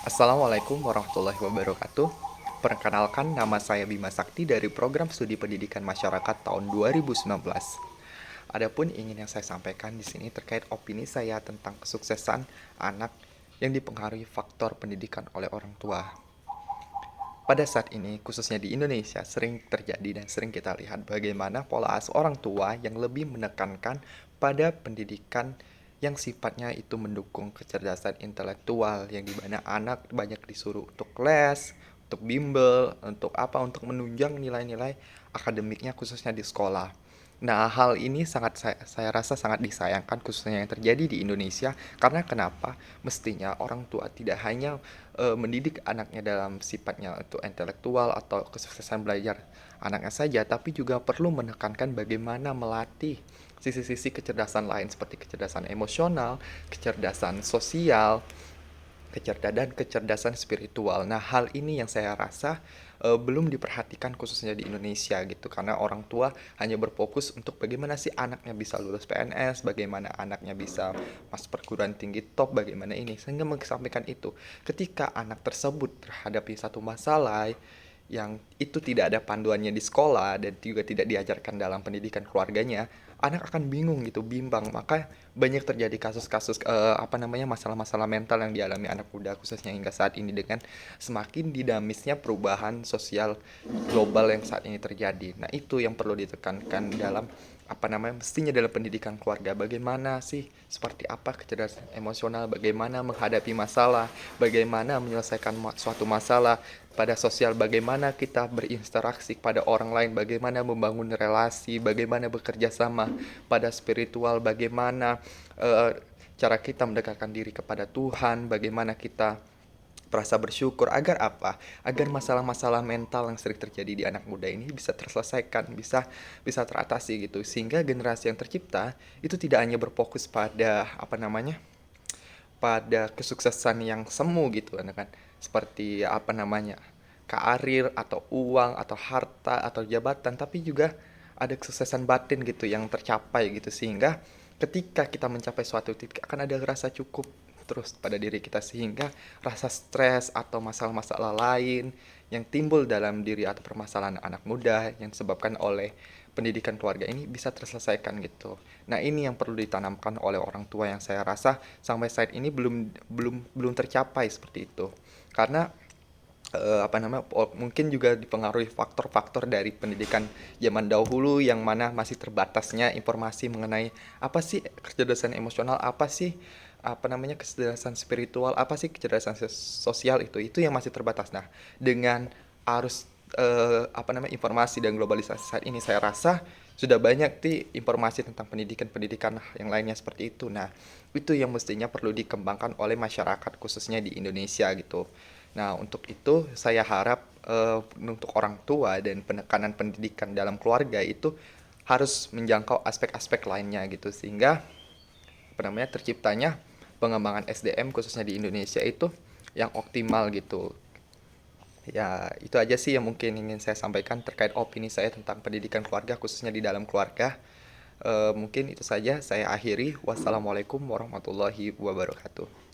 Assalamualaikum warahmatullahi wabarakatuh. Perkenalkan, nama saya Bima Sakti dari Program Studi Pendidikan Masyarakat tahun 2019. Adapun ingin yang saya sampaikan di sini terkait opini saya tentang kesuksesan anak yang dipengaruhi faktor pendidikan oleh orang tua. Pada saat ini, khususnya di Indonesia, sering terjadi dan sering kita lihat bagaimana pola asuh orang tua yang lebih menekankan pada pendidikan yang sifatnya itu mendukung kecerdasan intelektual, yang dimana anak banyak disuruh untuk les, untuk bimbel, untuk apa, untuk menunjang nilai-nilai akademiknya khususnya di sekolah. Nah, hal ini saya rasa sangat disayangkan khususnya yang terjadi di Indonesia karena kenapa? Mestinya orang tua tidak hanya mendidik anaknya dalam sifatnya itu intelektual atau kesuksesan belajar anaknya saja, tapi juga perlu menekankan bagaimana melatih sisi-sisi kecerdasan lain seperti kecerdasan emosional, kecerdasan sosial, kecerdasan spiritual. Nah, hal ini yang saya rasa belum diperhatikan khususnya di Indonesia gitu, karena orang tua hanya berfokus untuk bagaimana sih anaknya bisa lulus PNS, bagaimana anaknya bisa masuk perguruan tinggi top, bagaimana ini, sehingga mengesampingkan itu. Ketika anak tersebut terhadapi satu masalah yang itu tidak ada panduannya di sekolah dan juga tidak diajarkan dalam pendidikan keluarganya, anak akan bingung gitu, bimbang. Maka banyak terjadi kasus-kasus masalah-masalah mental yang dialami anak muda khususnya hingga saat ini dengan semakin dinamisnya perubahan sosial global yang saat ini terjadi. Nah, itu yang perlu ditekankan dalam mestinya dalam pendidikan keluarga, bagaimana sih, seperti apa kecerdasan emosional, bagaimana menghadapi masalah, bagaimana menyelesaikan suatu masalah pada sosial, bagaimana kita berinteraksi pada orang lain, bagaimana membangun relasi, bagaimana bekerja sama pada spiritual, bagaimana cara kita mendekatkan diri kepada Tuhan, bagaimana kita merasa bersyukur, agar apa? Agar masalah-masalah mental yang sering terjadi di anak muda ini bisa terselesaikan, bisa bisa teratasi gitu. Sehingga generasi yang tercipta itu tidak hanya berfokus pada pada kesuksesan yang semu gitu kan. Seperti karir atau uang atau harta atau jabatan, tapi juga ada kesuksesan batin gitu yang tercapai gitu, sehingga ketika kita mencapai suatu titik akan ada rasa cukup terus pada diri kita, sehingga rasa stres atau masalah-masalah lain yang timbul dalam diri atau permasalahan anak muda yang disebabkan oleh pendidikan keluarga ini bisa terselesaikan gitu. Nah, ini yang perlu ditanamkan oleh orang tua yang saya rasa sampai saat ini belum belum belum tercapai seperti itu. Karena mungkin juga dipengaruhi faktor-faktor dari pendidikan zaman dahulu yang mana masih terbatasnya informasi mengenai apa sih kecerdasan emosional, apa sih kecerdasan spiritual, apa sih kecerdasan sosial, itu yang masih terbatas. Nah, dengan arus informasi dan globalisasi saat ini, saya rasa sudah banyak informasi tentang pendidikan-pendidikan yang lainnya seperti itu. Nah, itu yang mestinya perlu dikembangkan oleh masyarakat khususnya di Indonesia gitu. Nah, untuk itu saya harap untuk orang tua dan penekanan pendidikan dalam keluarga itu harus menjangkau aspek-aspek lainnya gitu, sehingga terciptanya pengembangan SDM khususnya di Indonesia itu yang optimal gitu. Ya, itu aja sih yang mungkin ingin saya sampaikan terkait opini saya tentang pendidikan keluarga khususnya di dalam keluarga. Mungkin itu saja saya akhiri. Wassalamualaikum warahmatullahi wabarakatuh.